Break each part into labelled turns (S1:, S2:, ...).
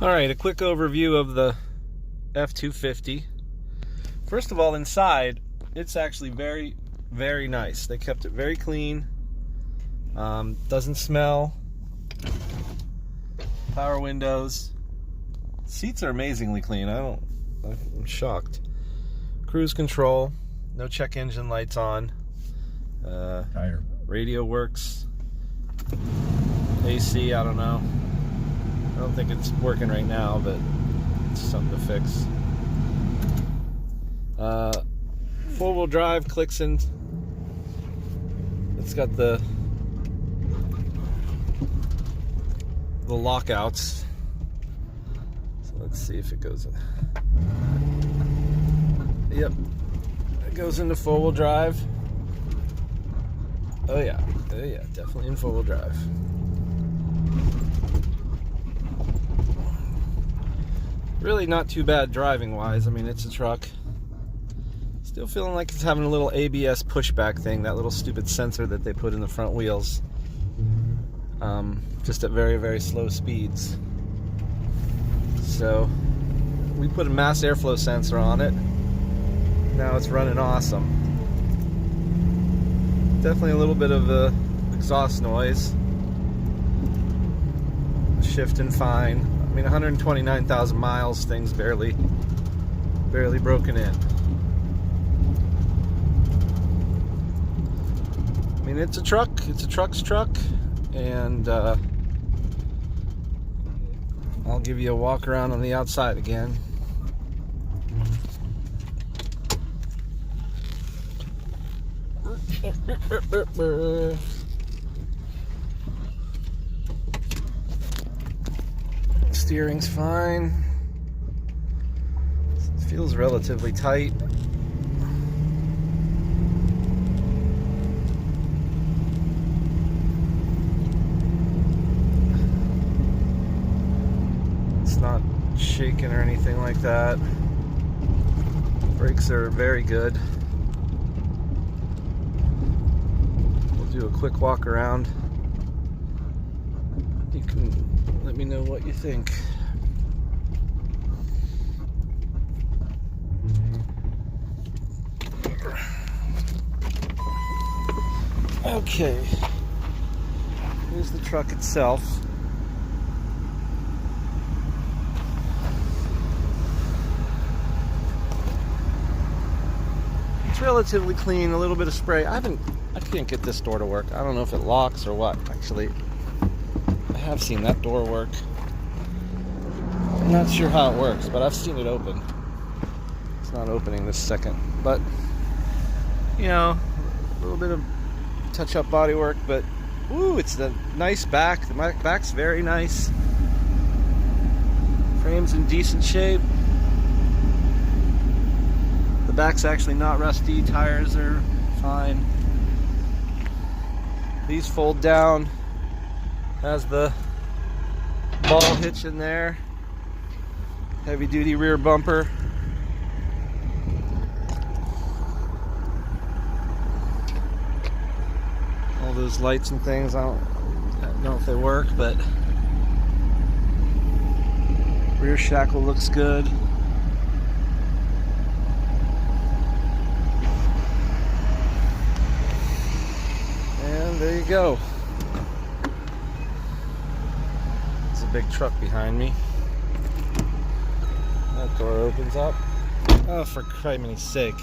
S1: Alright, a quick overview of the F-250. First of all, inside, it's actually very, very nice. They kept it very clean. Doesn't smell. Power windows. Seats are amazingly clean. I'm shocked. Cruise control. No check engine lights on.
S2: Tire. Radio
S1: works. AC, I don't know. I don't think it's working right now, but it's something to fix. Four-wheel drive clicks in. It's got the lockouts. So let's see if it goes in. Yep, it goes into four-wheel drive. Oh yeah, definitely in four-wheel drive. Really not too bad driving wise. I mean, it's a truck. Still feeling like it's having a little ABS pushback thing, that little stupid sensor that they put in the front wheels. Just at very, very slow speeds. So we put a mass airflow sensor on it. Now it's running awesome. Definitely a little bit of exhaust noise. Shifting fine. I mean, 129,000 miles, thing's barely broken in. I mean, it's a truck. It's a truck's truck, and I'll give you a walk around on the outside again. Steering's fine. It feels relatively tight. It's not shaking or anything like that. Brakes are very good. We'll do a quick walk around. You can let me know what you think. Okay, here's the truck itself. It's relatively clean, a little bit of spray. I can't get this door to work. I don't know if it locks or what. Actually, I have seen that door work. I'm not sure how it works, but I've seen it open. It's not opening this second, but you know, a little bit of touch-up body work, but ooh, it's the nice back. The back's very nice. Frame's in decent shape. The back's actually not rusty. Tires are fine. These fold down. Has the ball hitch in there. Heavy duty rear bumper. All those lights and things, I don't know if they work, but rear shackle looks good. And there you go. There's a big truck behind me. That door opens up. Oh, for criminy sake.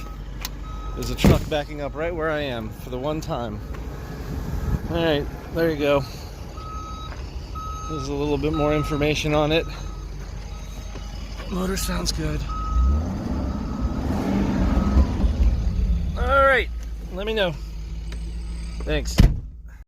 S1: There's a truck backing up right where I am for the one time. Alright, there you go. There's a little bit more information on it. Motor sounds good. Alright, let me know. Thanks.